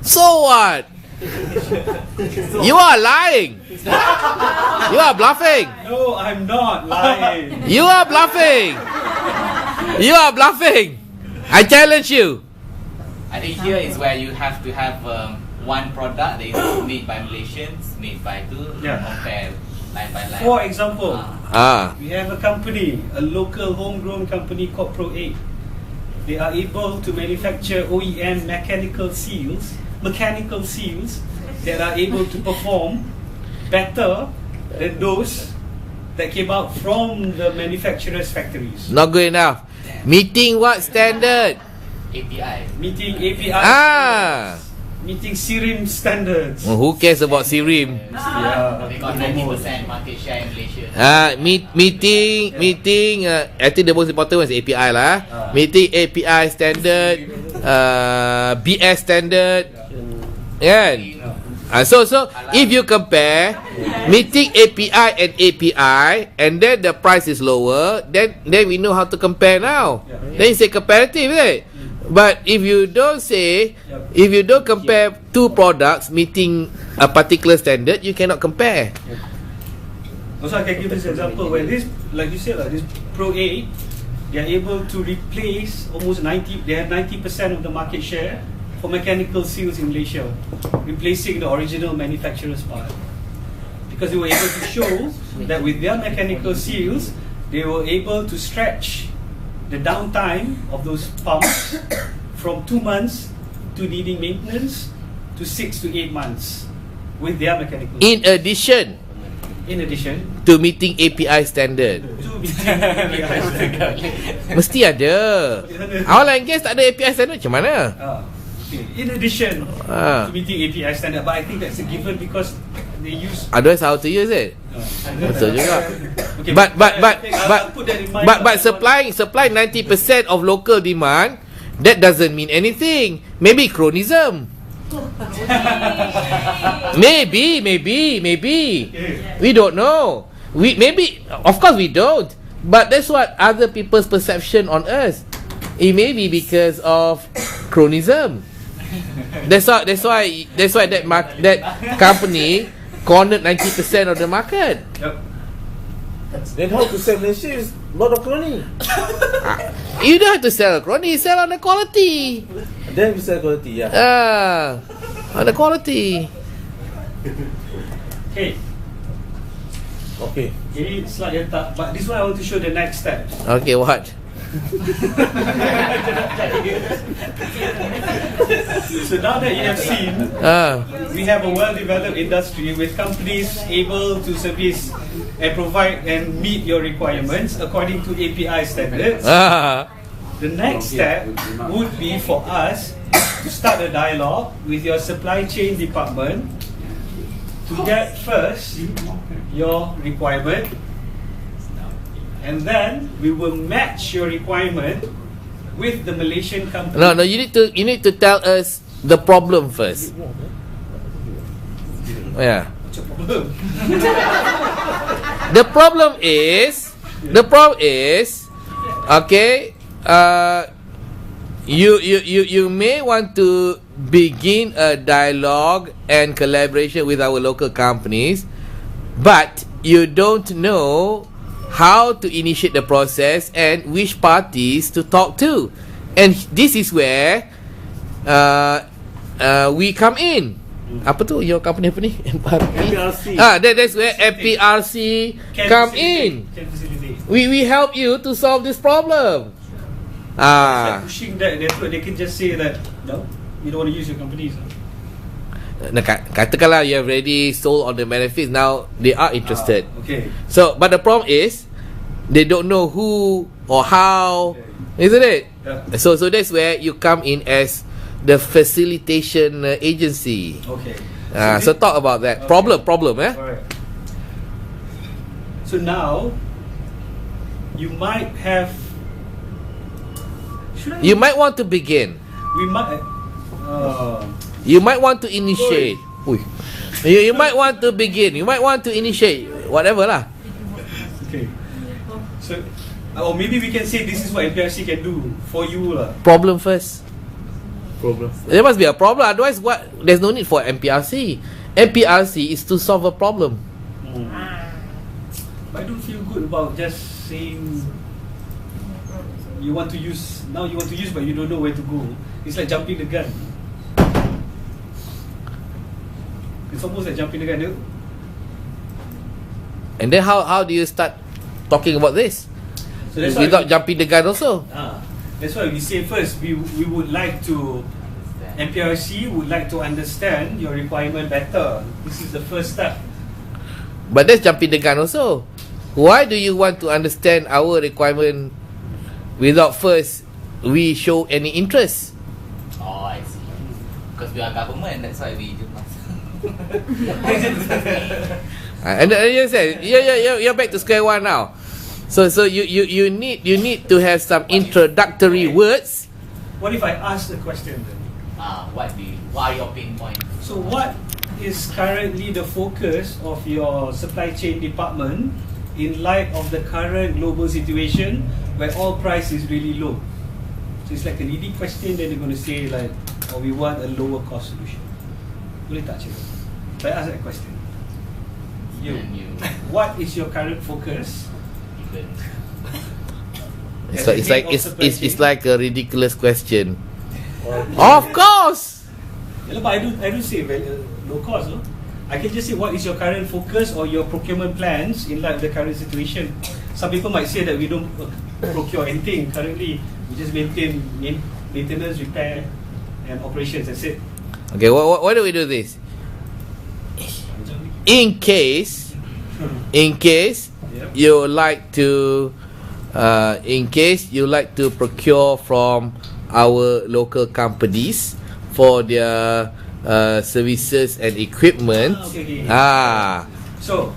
So what? You are lying. You are bluffing. No, I'm not lying. You are bluffing. You are bluffing. I challenge you. I think here is where you have to have one product that is made by Malaysians, made by two, compare line by line. For example, Ah. we have a company, a local homegrown company called Pro 8. They are able to manufacture OEM mechanical seals that are able to perform better than those that came out from the manufacturer's factories. Not good enough. Meeting what standard? API. Meeting API Ah. meeting SIRIM standards. Who cares about SIRIM? Yeah. They got 90% market share in Malaysia. Meeting. I think the most important one is API lah. Meeting API standard, BS standard, kan? So if you compare meeting API and API, and then the price is lower, then we know how to compare now. Then you say comparative, is it? But if you don't compare two products meeting a particular standard, you cannot compare. Also, I can give this example where this, like you said, this Pro 8, they are able to replace almost 90%. They have 90% of the market share for mechanical seals in Malaysia, replacing the original manufacturer's part. Because they were able to show that with their mechanical seals, they were able to stretch the downtime of those pumps from 2 months to needing maintenance to 6 to 8 months with their mechanical seals. In addition To meeting API standard. meeting API standard. Mesti ada. Oil and gas tak ada API standard macam mana? Okay. In addition to meeting API standard, but I think that's a given because they use. Otherwise how to use it? Betul juga. Okay, But supplying 90% of local demand, that doesn't mean anything. Maybe chronism. Maybe. We don't know. Of course we don't. But that's what other people's perception on us. It may be because of chronism. That's why that company cornered 90% of the market. Yep. Then how to sell Malaysia is a lot of crony. You don't have to sell crony, you sell on the quality. Then we sell quality, yeah. On the quality. Okay. Ini slide yang tak, but this one I want to show the next step. Okay, what? So now that you have seen, we have a well-developed industry with companies able to service and provide and meet your requirements according to API standards. The next step would be for us to start a dialogue with your supply chain department to get first your requirement, and then we will match your requirement with the Malaysian company. No, you need to tell us the problem first. Yeah. What's your problem? The problem is, okay, you may want to begin a dialogue and collaboration with our local companies, but you don't know how to initiate the process and which parties to talk to. And this is where we come in. Apa tu your company apa ni? MPRC. That's where MPRC come in. We help you to solve this problem. Pushing that, they can just say that no, we don't want to use your companies. Katakanlah you have already sold on the benefits, now they are interested. Okay. So, but the problem is they don't know who or how, isn't it? Yeah. So that's where you come in as the facilitation agency. Okay. So talk about that. Okay. Problem. Alright. So now you might have. You might want to begin. We might. You might want to initiate. You might want to begin. You might want to initiate. Whatever lah. Okay. So, or maybe we can say this is what MPRC can do for you lah. Problem first. problem. There must be a problem. Otherwise, what? There's no need for MPRC. MPRC is to solve a problem. But I don't feel good about just saying you want to use, but you don't know where to go. It's like jumping the gun. It's almost like jumping the gun. And then how do you start talking about this? So that's Without why jumping the gun also. that's why we say first we would like to, MPRC would like to understand your requirement better. This is the first step. But that's jumping the gun also. Why do you want to understand our requirement without first we show any interest? Oh, I see. Because we are government, that's why we do not. And you said you're back to square one now. So you need to have some introductory words. What if I ask the question then? What are your pain points? So what is currently the focus of your supply chain department in light of the current global situation where oil price is really low? So it's like a leading question, then they're going to say like, oh, we want a lower cost solution. Boleh tak cik? So I ask that question. You. What is your current focus? It's like a ridiculous question. Of course. Yeah, but I don't say low cost. No? I can just say what is your current focus or your procurement plans in light of the current situation. Some people might say that we don't procure anything currently. We just maintain maintenance, repair, and operations. That's it. Okay, why do we do this? In case Yep. you like to procure from our local companies for their services and equipment. Okay. So,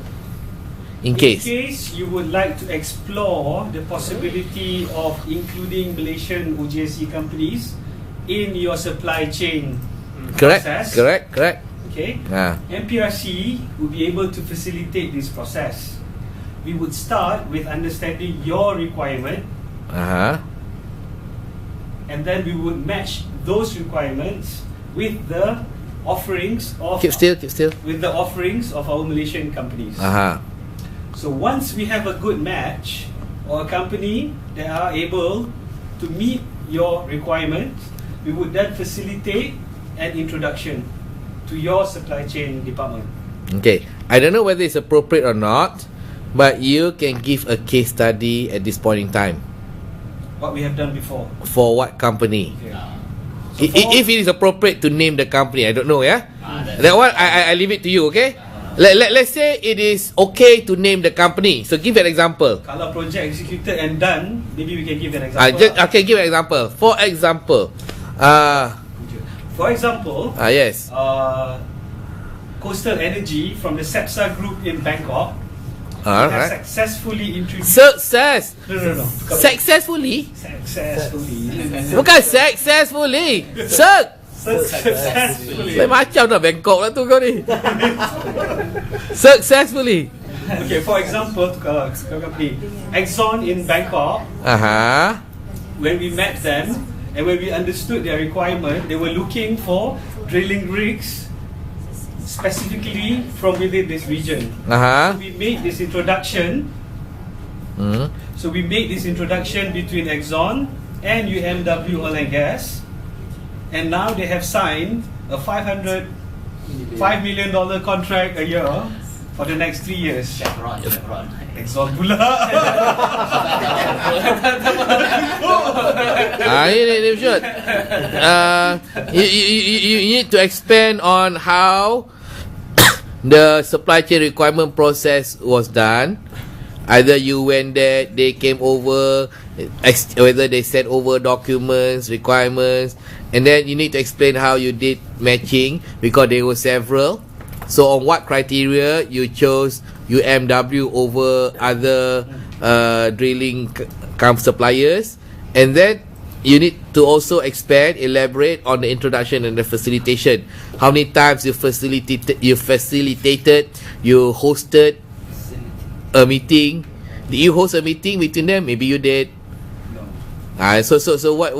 in case. you would like to explore the possibility of including Malaysian OJC companies in your supply chain process. Correct. Okay. MPRC will be able to facilitate this process. We would start with understanding your requirement, and then we would match those requirements with the offerings of Keep still. with the offerings of our Malaysian companies. So once we have a good match or a company that are able to meet your requirements, we would then facilitate an introduction to your supply chain department. Okay, I don't know whether it's appropriate or not, but you can give a case study at this point in time. What we have done before. For what company? Okay. If it is appropriate to name the company, I don't know, yeah? That one, I leave it to you, okay? Let's say it is okay to name the company. So give an example. Kalau project executed and done, maybe we can give an example. I can give an example. For example, yes. Coastal Energy from the Cepsa Group in Bangkok has successfully introduced. Success. No. Successfully. Successfully. Bukan successfully. Successfully. Lain macam dah Bangkok lah tu kau ni. Successfully. Okay, for example, company Exxon in Bangkok. When we met them and when we understood their requirement, they were looking for drilling rigs specifically from within this region. So we made this introduction. So we made this introduction between Exxon and UMW Oil and Gas, and now they have signed a $5 million contract a year for the next 3 years. Chevron. Exxon pula. You should. You need to expand on how the supply chain requirement process was done. Either you went there, they came over, whether they sent over documents, requirements, and then you need to explain how you did matching, because there were several. So on what criteria you chose UMW over other drilling suppliers, and then you need to also elaborate on the introduction and the facilitation. How many times you facilitated, you hosted a meeting. Did you host a meeting between them? Maybe you did. No. So what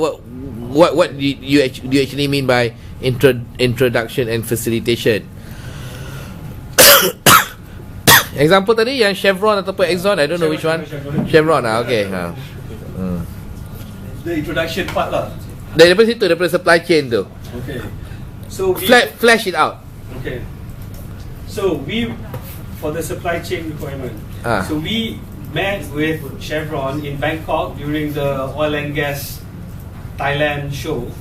what do you actually mean by introduction and facilitation? Example tadi yang Chevron ataupun Exxon, I don't know which one. Chevron okay. The introduction part lah. Daripada situ, daripada supply chain tu. Okay. So we Flash it out. Okay. So we, for the supply chain requirement. So we met with Chevron in Bangkok during the oil and gas Thailand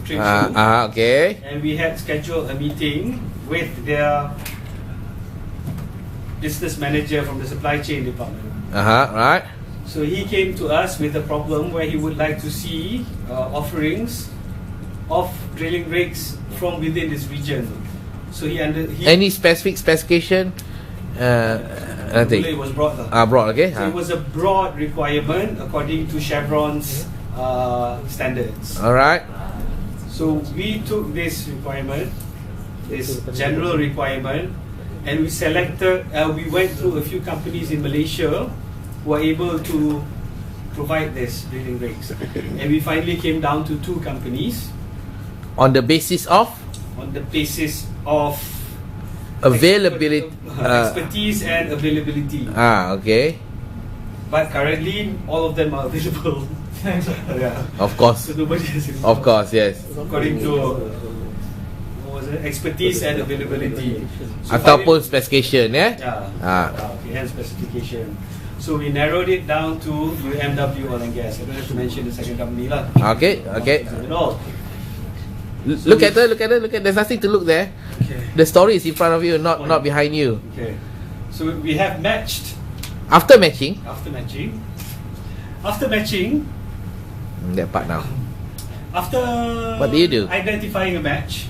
trade show. Okay. And we had scheduled a meeting with their business manager from the supply chain department. Right. So he came to us with a problem where he would like to see offerings of drilling rigs from within this region. So Any specific specification? Nothing. It was broad. Broad, okay. So it was a broad requirement according to Chevron's standards. Alright. So we took this requirement, this general requirement, and we selected. We went through a few companies in Malaysia who are able to provide this drilling rigs, and we finally came down to 2 companies. On the basis of? On the basis of availability, expertise and availability. Okay. But currently, all of them are available. Yeah. Of course. So nobody has it. Of course, yes. According to what was it? Expertise and availability. So Ataupun specification, yeah? Okay, and specification. So we narrowed it down to UMW Oil and Gas. I don't have to mention the second company lah. Okay. No. Look at it. There's nothing to look there. Okay. The story is in front of you, not behind you. Okay. So we have matched. After matching. That part now. After What do you do? identifying a match,